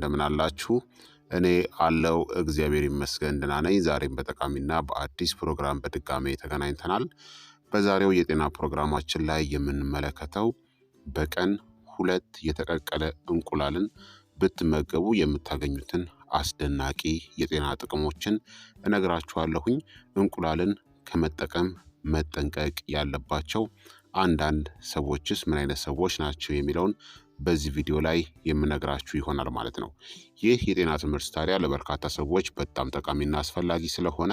እንደምን አላችሁ? እኔ አለው እግዚአብሔር ይመስገን ደህና ነኝ። ዛሬም በጠቃሚና በአዲስ ፕሮግራም በድጋሜ ተገናኝተናል። በዛሬው የጤና ፕሮግራማችን ላይ የምንመለከተው በቀን 2 የተቀቀለ እንቁላልን ብትመገቡ የምታገኙትን አስደናቂ የጤና ጥቅሞችን እነግራችኋለሁኝ። እንቁላልን ከመጠቀም መጠንቀቅ ያለባቸው አንዳንድ ሰዎችስ ምን አይነት ሰዎች ናቸው የሚለውን በዚህ ቪዲዮ ላይ የምነግራችሁ ይሆናል ማለት ነው። ይህ የጤና ትምህርት ታዲያ ለበርካታ ሰዎች በጣም ጠቃሚና አስፈላጊ ስለሆነ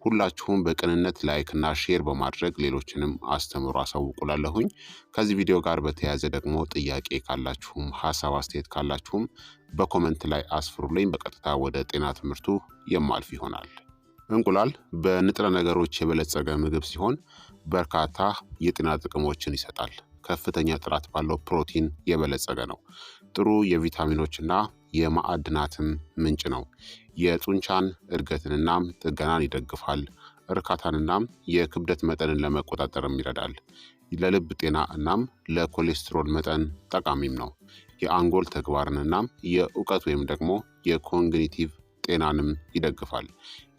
ሁላችሁም በቅንነት ላይክና ሼር በማድረግ ሌሎችንም አስተምሩ አሳውቁላለሁኝ። ከዚህ ቪዲዮ ጋር በተያያዘ ደግሞ ጥያቄ ካላችሁም ሀሳብ አስተያየት ካላችሁም በኮመንት ላይ አስፍሩልኝ። በቀጥታ ወደ ጤና ትምህርቱ የማልፍ ይሆናል። እንቁላል በንጥረ ነገሮች የበለጸገ ምግብ ሲሆን በርካታ የጤና ጥቅሞችን ይሰጣል። ከፍተኛ ጥራት ባለው ፕሮቲን የበለጸገ ነው። ጥሩ የቪታሚኖችና የማዕድናትም ምንጭ ነው። የጡንቻን እድገትንናም ጥገናን ይደግፋል። እርካታንናም የክብደት መጠንን ለመቆጣጠርም ይረዳል። ለልብ ጤና እናም ለኮሌስትሮል መጠን ጠቃሚም ነው። የአንጎል ተግባርንናም የእውቀት ወይም ደግሞ የኮግኒቲቭ ጤናንም ይደግፋል።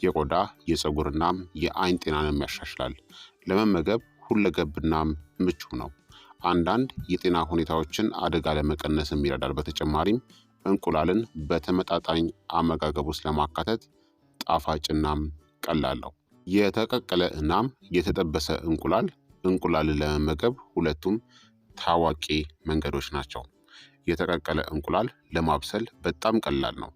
የቆዳ የፀጉርናም የአይን ጤናንም ያሻሽላል። ለመመገብ ሁለገብናም ምቹ ነው። አንዳንድ የጤና ሁኔታዎችን አደጋ ለመቀነስም ይረዳል። በተጨማሪም እንቁላልን በተመጣጣኝ አመጋገብ ውስጥ ለማካተት ጣፋጭናም ቀላል ነው። የተቀቀለ እናም የተጠበሰ እንቁላልን ለመመገብ ሁለቱም ታዋቂ መንገዶች ናቸው። የተቀቀለ እንቁላል ለማብሰል በጣም ቀላል ነው።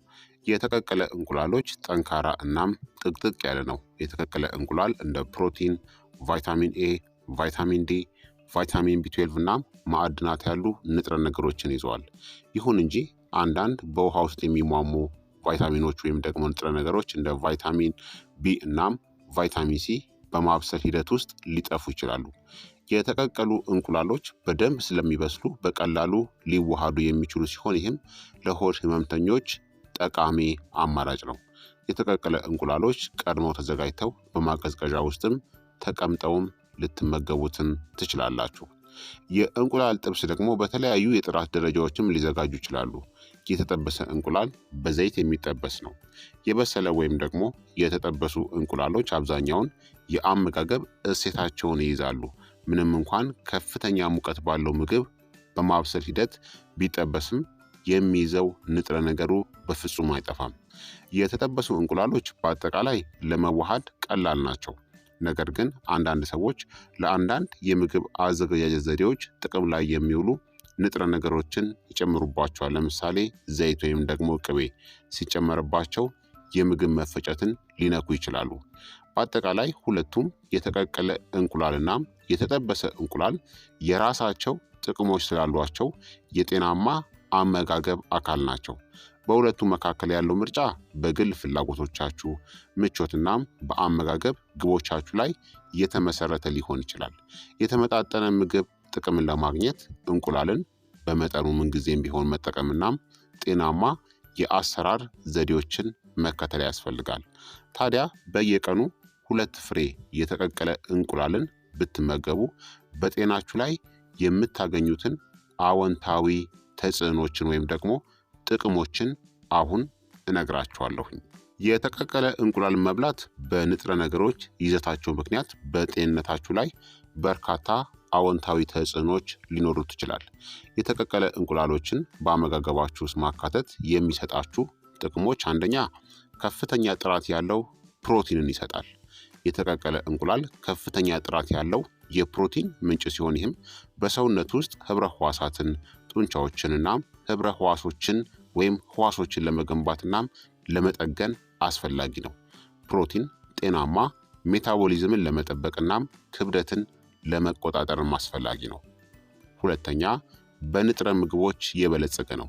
የተቀቀለ እንቁላሎች ጠንካራ እናም ጥቅጥቅ ያለ ነው። የተቀቀለ እንቁላል እንደ ፕሮቲን፣ ቫይታሚን ኤ፣ ቫይታሚን ዲ፣ ቫይታሚን ቢ12 እና ማዕድናት ያሉ ንጥረ ነገሮችን ይዘዋል። ይሁን እንጂ አንዳንድ በውሃ ውስጥ የሚሟሙ ቫይታሚኖች ወይም ደግሞ ንጥረ ነገሮች እንደ ቫይታሚን ቢ እናም ቫይታሚን ሲ በማብሰል ሂደት ውስጥ ሊጠፉ ይችላሉ። የተቀቀሉ እንቁላሎች በደንብ ስለሚበስሉ በቀላሉ ሊዋሃዱ የሚችሉ ሲሆን ይህም ለሆድ ህመምተኞች ጠቃሚ አማራጭ ነው። የተቀቀለ እንቁላሎች ቀድመው ተዘጋጅተው በማቀዝቀዣ ውስጥም ተቀምጠውም ልትመገቡትም ትችላላችሁ። የእንቁላል ጥብስ ደግሞ በተለያዩ የጥራት ደረጃዎችም ሊዘጋጁ ይችላሉ። የተጠበሰ እንቁላል በዘይት የሚጠበስ ነው። የበሰለ ወይም ደግሞ የተጠበሱ እንቁላሎች አብዛኛውን የአመጋገብ እሴታቸውን ይይዛሉ። ምንም እንኳን ከፍተኛ ሙቀት ባለው ምግብ በማብሰል ሂደት ቢጠበስም የሚይዘው ንጥረ ነገሩ በፍጹም አይጠፋም። የተጠበሱ እንቁላሎች በአጠቃላይ ለመዋሃድ ቀላል ናቸው። ነገር ግን አንዳንድ ሰዎች ለአንዳንድ የምግብ አዘገጃጀት ዘዴዎች ጥቅም ላይ የሚውሉ ንጥረ ነገሮችን ይጨምሩባቸዋል። ለምሳሌ ዘይት ወይም ደግሞ ቅቤ ሲጨመርባቸው የምግብ መፈጨትን ሊነኩ ይችላሉ። በአጠቃላይ ሁለቱም የተቀቀለ እንቁላልና የተጠበሰ እንቁላል የራሳቸው ጥቅሞች ስላሏቸው የጤናማ አመጋገብ አካል ናቸው። በሁለቱ መካከል ያለው ምርጫ በግል ፍላጎቶቻችሁ፣ ምቾትናም በአመጋገብ ግቦቻችሁ ላይ የተመሰረተ ሊሆን ይችላል። የተመጣጠነ ምግብ ጥቅምን ለማግኘት እንቁላልን በመጠኑ ምንጊዜም ቢሆን መጠቀምናም ጤናማ የአሰራር ዘዴዎችን መከተል ያስፈልጋል። ታዲያ በየቀኑ 2 ፍሬ የተቀቀለ እንቁላልን ብትመገቡ በጤናችሁ ላይ የምታገኙትን አዎንታዊ ተጽዕኖችን ወይም ደግሞ ጥቅሞችን አሁን እነግራችኋለሁኝ። የተቀቀለ እንቁላል መብላት በንጥረ ነገሮች ይዘታቸው ምክንያት በጤንነታችሁ ላይ በርካታ አዎንታዊ ተጽዕኖች ሊኖሩት ይችላል። የተቀቀለ እንቁላሎችን በአመጋገባችሁ ውስጥ ማካተት የሚሰጣችሁ ጥቅሞች፣ አንደኛ ከፍተኛ ጥራት ያለው ፕሮቲንን ይሰጣል። የተቀቀለ እንቁላል ከፍተኛ ጥራት ያለው የፕሮቲን ምንጭ ሲሆን ይህም በሰውነት ውስጥ ህብረ ህዋሳትን፣ ጡንቻዎችንና ህብረ ህዋሶችን ወይም ህዋሶችን ለመገንባትና ለመጠገን አስፈላጊ ነው። ፕሮቲን ጤናማ ሜታቦሊዝምን ለመጠበቅናም ክብደትን ለመቆጣጠርም አስፈላጊ ነው። ሁለተኛ በንጥረ ምግቦች የበለጸገ ነው።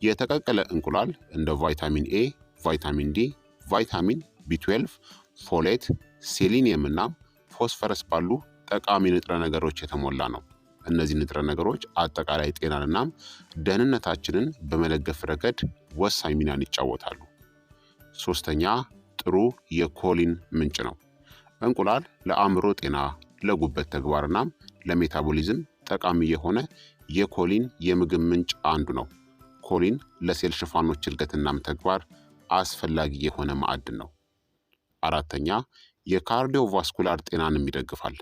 የተቀቀለ እንቁላል እንደ ቫይታሚን ኤ፣ ቫይታሚን ዲ፣ ቫይታሚን ቢ12፣ ፎሌት፣ ሴሊኒየም እና ፎስፈረስ ባሉ ጠቃሚ ንጥረ ነገሮች የተሞላ ነው። እነዚህ ንጥረ ነገሮች አጠቃላይ ጤናንና ደህንነታችንን በመደገፍ ረገድ ወሳኝ ሚናን ይጫወታሉ። ሶስተኛ ጥሩ የኮሊን ምንጭ ነው። እንቁላል ለአእምሮ ጤና፣ ለጉበት ተግባርናም ለሜታቦሊዝም ጠቃሚ የሆነ የኮሊን የምግብ ምንጭ አንዱ ነው። ኮሊን ለሴል ሽፋኖች እድገትናም ተግባር አስፈላጊ የሆነ ማዕድን ነው። አራተኛ የካርዲዮቫስኩላር ጤናንም ይደግፋል።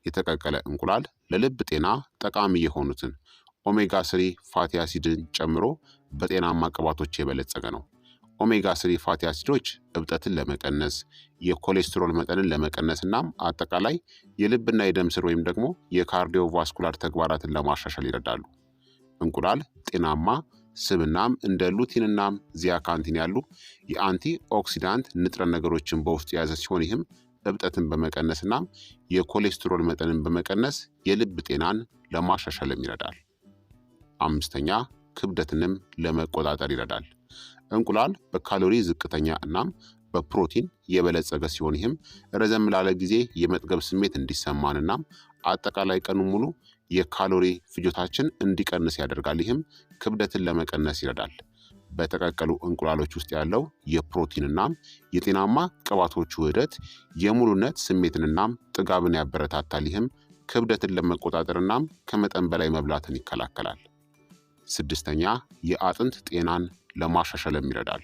የተቀቀለ እንቁላል ለልብ ጤና ጠቃሚ የሆኑትን ኦሜጋ 3 ፋቲ አሲድን ጨምሮ በጤናማ ቅባቶች የበለጸገ ነው። ኦሜጋ 3 ፋቲ አሲዶች እብጠትን ለመቀነስ፣ የኮሌስትሮል መጠንን ለመቀነስ እናም አጠቃላይ የልብና የደም ስር ወይም ደግሞ የካርዲዮቫስኩላር ተግባራትን ለማሻሻል ይረዳሉ። እንቁላል ጤናማ ስብናም እንደ ሉቲንናም ዚያካንቲን ያሉ የአንቲ ኦክሲዳንት ንጥረ ነገሮችን በውስጡ የያዘ ሲሆን ይህም እብጠትን በመቀነስ እናም የኮሌስትሮል መጠንን በመቀነስ የልብ ጤናን ለማሻሻልም ይረዳል። አምስተኛ ክብደትንም ለመቆጣጠር ይረዳል። እንቁላል በካሎሪ ዝቅተኛ እናም በፕሮቲን የበለጸገ ሲሆን ይህም ረዘም ላለ ጊዜ የመጥገብ ስሜት እንዲሰማን እናም አጠቃላይ ቀኑን ሙሉ የካሎሪ ፍጆታችን እንዲቀንስ ያደርጋል። ይህም ክብደትን ለመቀነስ ይረዳል። በተቀቀሉ እንቁላሎች ውስጥ ያለው የፕሮቲንናም የጤናማ ቅባቶቹ ውህደት የሙሉነት ስሜትንናም ጥጋብን ያበረታታል። ይህም ክብደትን ለመቆጣጠርናም ከመጠን በላይ መብላትን ይከላከላል። ስድስተኛ የአጥንት ጤናን ለማሻሻልም ይረዳል።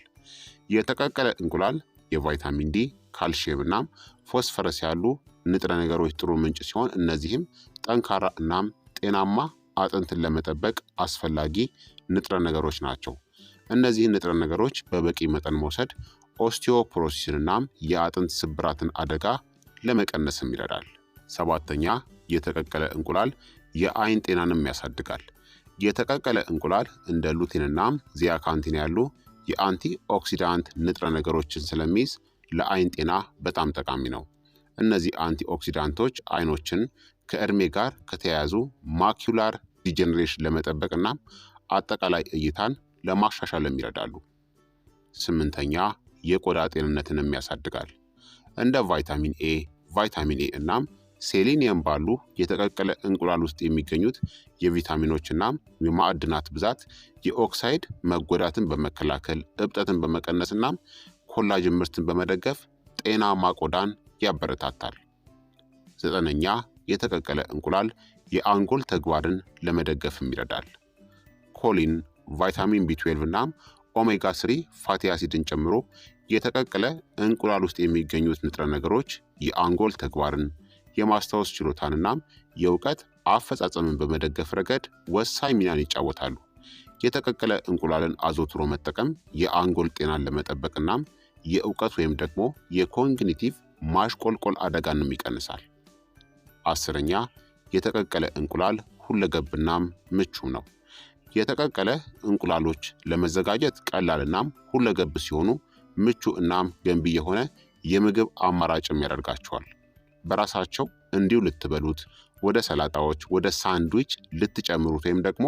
የተቀቀለ እንቁላል የቫይታሚን ዲ፣ ካልሽየም እናም ፎስፈረስ ያሉ ንጥረ ነገሮች ጥሩ ምንጭ ሲሆን እነዚህም ጠንካራ እናም ጤናማ አጥንትን ለመጠበቅ አስፈላጊ ንጥረ ነገሮች ናቸው። እነዚህን ንጥረ ነገሮች በበቂ መጠን መውሰድ ኦስቲዮፖሮሲስን እናም የአጥንት ስብራትን አደጋ ለመቀነስም ይረዳል። ሰባተኛ የተቀቀለ እንቁላል የአይን ጤናንም ያሳድጋል። የተቀቀለ እንቁላል እንደ ሉቲንናም ዚያካንቲን ያሉ የአንቲ ኦክሲዳንት ንጥረ ነገሮችን ስለሚይዝ ለአይን ጤና በጣም ጠቃሚ ነው። እነዚህ አንቲ ኦክሲዳንቶች አይኖችን ከእድሜ ጋር ከተያያዙ ማኪውላር ዲጀነሬሽን ለመጠበቅና አጠቃላይ እይታን ለማሻሻልም ይረዳሉ። ስምንተኛ የቆዳ ጤንነትንም ያሳድጋል። እንደ ቫይታሚን ኤ እናም ሴሌኒየም ባሉ የተቀቀለ እንቁላል ውስጥ የሚገኙት የቪታሚኖች እናም የማዕድናት ብዛት የኦክሳይድ መጎዳትን በመከላከል እብጠትን በመቀነስ እናም ኮላጅን ምርትን በመደገፍ ጤናማ ቆዳን ያበረታታል። ዘጠነኛ የተቀቀለ እንቁላል የአንጎል ተግባርን ለመደገፍም ይረዳል። ኮሊን፣ ቫይታሚን ቢ12 እናም ኦሜጋ 3 ፋቲ አሲድን ጨምሮ የተቀቀለ እንቁላል ውስጥ የሚገኙት ንጥረ ነገሮች የአንጎል ተግባርን፣ የማስታወስ ችሎታንናም የእውቀት አፈጻጸምን በመደገፍ ረገድ ወሳኝ ሚናን ይጫወታሉ። የተቀቀለ እንቁላልን አዘውትሮ መጠቀም የአንጎል ጤናን ለመጠበቅናም የእውቀት ወይም ደግሞ የኮግኒቲቭ ማሽቆልቆል አደጋንም ይቀንሳል። አስረኛ የተቀቀለ እንቁላል ሁለገብናም ምቹም ነው። የተቀቀለ እንቁላሎች ለመዘጋጀት ቀላልናም ሁለገብ ሲሆኑ ምቹ እናም ገንቢ የሆነ የምግብ አማራጭም ያደርጋቸዋል። በራሳቸው እንዲሁ ልትበሉት፣ ወደ ሰላጣዎች፣ ወደ ሳንድዊች ልትጨምሩት ወይም ደግሞ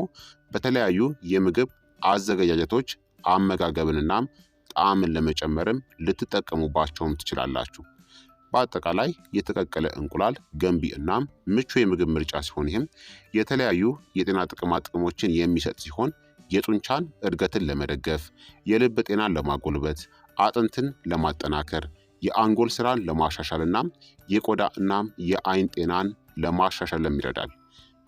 በተለያዩ የምግብ አዘገጃጀቶች አመጋገብንናም ጣዕምን ለመጨመርም ልትጠቀሙባቸውም ትችላላችሁ። በአጠቃላይ የተቀቀለ እንቁላል ገንቢ እናም ምቹ የምግብ ምርጫ ሲሆን ይህም የተለያዩ የጤና ጥቅማ ጥቅሞችን የሚሰጥ ሲሆን የጡንቻን እድገትን ለመደገፍ፣ የልብ ጤናን ለማጎልበት፣ አጥንትን ለማጠናከር፣ የአንጎል ስራን ለማሻሻል እናም የቆዳ እናም የአይን ጤናን ለማሻሻልም ይረዳል።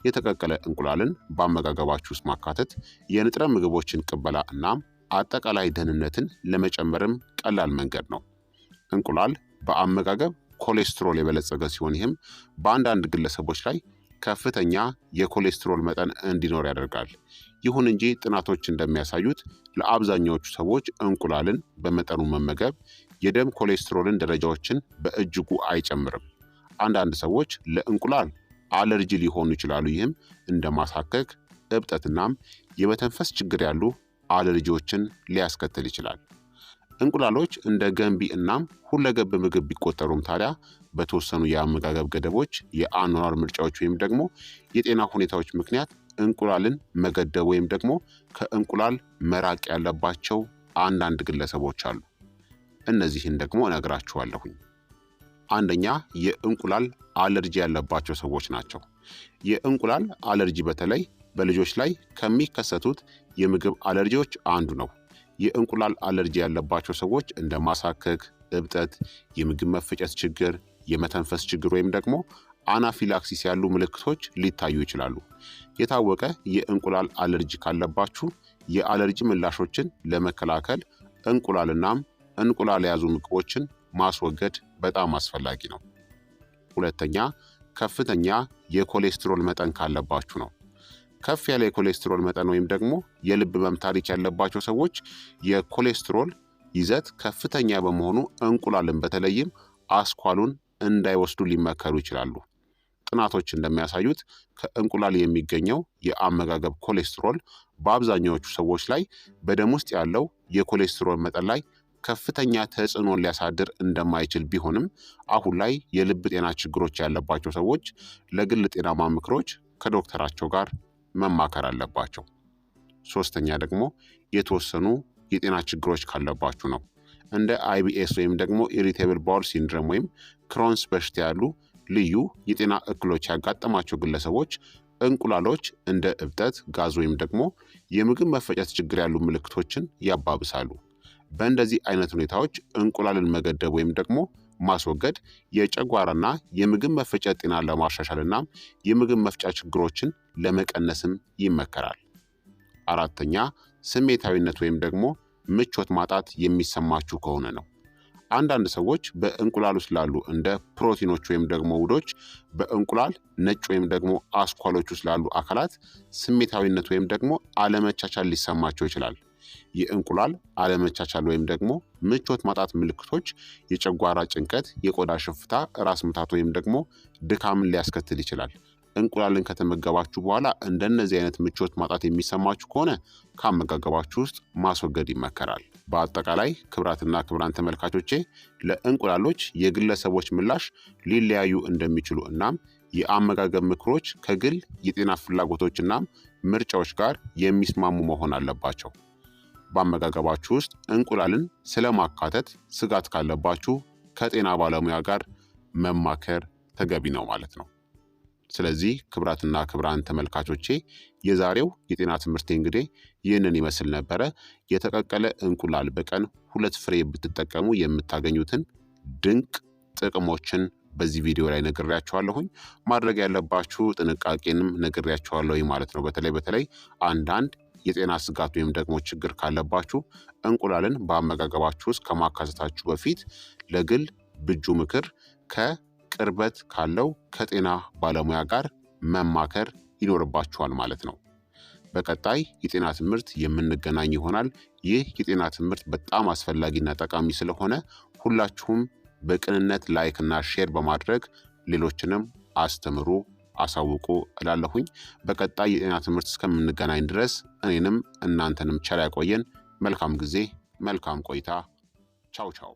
የተቀቀለ እንቁላልን በአመጋገባችሁ ውስጥ ማካተት የንጥረ ምግቦችን ቅበላ እናም አጠቃላይ ደህንነትን ለመጨመርም ቀላል መንገድ ነው። እንቁላል በአመጋገብ ኮሌስትሮል የበለጸገ ሲሆን ይህም በአንዳንድ ግለሰቦች ላይ ከፍተኛ የኮሌስትሮል መጠን እንዲኖር ያደርጋል። ይሁን እንጂ ጥናቶች እንደሚያሳዩት ለአብዛኛዎቹ ሰዎች እንቁላልን በመጠኑ መመገብ የደም ኮሌስትሮልን ደረጃዎችን በእጅጉ አይጨምርም። አንዳንድ ሰዎች ለእንቁላል አለርጂ ሊሆኑ ይችላሉ። ይህም እንደ ማሳከክ፣ እብጠትናም የመተንፈስ ችግር ያሉ አለርጂዎችን ሊያስከትል ይችላል። እንቁላሎች እንደ ገንቢ እናም ሁለገብ ምግብ ቢቆጠሩም ታዲያ በተወሰኑ የአመጋገብ ገደቦች፣ የአኗኗር ምርጫዎች ወይም ደግሞ የጤና ሁኔታዎች ምክንያት እንቁላልን መገደብ ወይም ደግሞ ከእንቁላል መራቅ ያለባቸው አንዳንድ ግለሰቦች አሉ። እነዚህን ደግሞ እነግራችኋለሁኝ። አንደኛ የእንቁላል አለርጂ ያለባቸው ሰዎች ናቸው። የእንቁላል አለርጂ በተለይ በልጆች ላይ ከሚከሰቱት የምግብ አለርጂዎች አንዱ ነው። የእንቁላል አለርጂ ያለባቸው ሰዎች እንደ ማሳከክ፣ እብጠት፣ የምግብ መፈጨት ችግር፣ የመተንፈስ ችግር ወይም ደግሞ አናፊላክሲስ ያሉ ምልክቶች ሊታዩ ይችላሉ። የታወቀ የእንቁላል አለርጂ ካለባችሁ የአለርጂ ምላሾችን ለመከላከል እንቁላልናም እንቁላል የያዙ ምግቦችን ማስወገድ በጣም አስፈላጊ ነው። ሁለተኛ፣ ከፍተኛ የኮሌስትሮል መጠን ካለባችሁ ነው። ከፍ ያለ የኮሌስትሮል መጠን ወይም ደግሞ የልብ ህመም ታሪክ ያለባቸው ሰዎች የኮሌስትሮል ይዘት ከፍተኛ በመሆኑ እንቁላልን በተለይም አስኳሉን እንዳይወስዱ ሊመከሩ ይችላሉ። ጥናቶች እንደሚያሳዩት ከእንቁላል የሚገኘው የአመጋገብ ኮሌስትሮል በአብዛኛዎቹ ሰዎች ላይ በደም ውስጥ ያለው የኮሌስትሮል መጠን ላይ ከፍተኛ ተጽዕኖን ሊያሳድር እንደማይችል ቢሆንም አሁን ላይ የልብ ጤና ችግሮች ያለባቸው ሰዎች ለግል ጤናማ ምክሮች ከዶክተራቸው ጋር መማከር አለባቸው። ሶስተኛ ደግሞ የተወሰኑ የጤና ችግሮች ካለባችሁ ነው። እንደ IBS ወይም ደግሞ ኢሪቴብል ባውል ሲንድሮም ወይም ክሮንስ በሽታ ያሉ ልዩ የጤና እክሎች ያጋጠማቸው ግለሰቦች እንቁላሎች እንደ እብጠት፣ ጋዝ ወይም ደግሞ የምግብ መፈጨት ችግር ያሉ ምልክቶችን ያባብሳሉ። በእንደዚህ አይነት ሁኔታዎች እንቁላልን መገደብ ወይም ደግሞ ማስወገድ የጨጓራና የምግብ መፈጨት ጤናን ለማሻሻልና የምግብ መፍጫ ችግሮችን ለመቀነስም ይመከራል። አራተኛ፣ ስሜታዊነት ወይም ደግሞ ምቾት ማጣት የሚሰማችሁ ከሆነ ነው። አንዳንድ ሰዎች በእንቁላል ውስጥ ላሉ እንደ ፕሮቲኖች ወይም ደግሞ ውህዶች በእንቁላል ነጭ ወይም ደግሞ አስኳሎች ውስጥ ላሉ አካላት ስሜታዊነት ወይም ደግሞ አለመቻቻል ሊሰማቸው ይችላል። የእንቁላል አለመቻቻል ወይም ደግሞ ምቾት ማጣት ምልክቶች የጨጓራ ጭንቀት፣ የቆዳ ሽፍታ፣ ራስ ምታት ወይም ደግሞ ድካምን ሊያስከትል ይችላል። እንቁላልን ከተመገባችሁ በኋላ እንደነዚህ አይነት ምቾት ማጣት የሚሰማችሁ ከሆነ ከአመጋገባችሁ ውስጥ ማስወገድ ይመከራል። በአጠቃላይ ክቡራትና ክቡራን ተመልካቾቼ ለእንቁላሎች የግለሰቦች ምላሽ ሊለያዩ እንደሚችሉ እናም የአመጋገብ ምክሮች ከግል የጤና ፍላጎቶችና ምርጫዎች ጋር የሚስማሙ መሆን አለባቸው። በአመጋገባችሁ ውስጥ እንቁላልን ስለማካተት ስጋት ካለባችሁ ከጤና ባለሙያ ጋር መማከር ተገቢ ነው ማለት ነው። ስለዚህ ክቡራትና ክቡራን ተመልካቾቼ የዛሬው የጤና ትምህርቴ እንግዲህ ይህንን ይመስል ነበረ። የተቀቀለ እንቁላል በቀን 2 ፍሬ ብትጠቀሙ የምታገኙትን ድንቅ ጥቅሞችን በዚህ ቪዲዮ ላይ ነግሬያችኋለሁኝ። ማድረግ ያለባችሁ ጥንቃቄንም ነግሬያችኋለሁኝ ማለት ነው። በተለይ አንዳንድ የጤና ስጋት ወይም ደግሞ ችግር ካለባችሁ እንቁላልን በአመጋገባችሁ ውስጥ ከማካተታችሁ በፊት ለግል ብጁ ምክር ከቅርበት ካለው ከጤና ባለሙያ ጋር መማከር ይኖርባችኋል ማለት ነው። በቀጣይ የጤና ትምህርት የምንገናኝ ይሆናል። ይህ የጤና ትምህርት በጣም አስፈላጊና ጠቃሚ ስለሆነ ሁላችሁም በቅንነት ላይክና ሼር በማድረግ ሌሎችንም አስተምሩ፣ አሳውቁ እላለሁኝ። በቀጣይ የጤና ትምህርት እስከምንገናኝ ድረስ እኔንም እናንተንም ቸር ያቆየን። መልካም ጊዜ፣ መልካም ቆይታ። ቻው ቻው።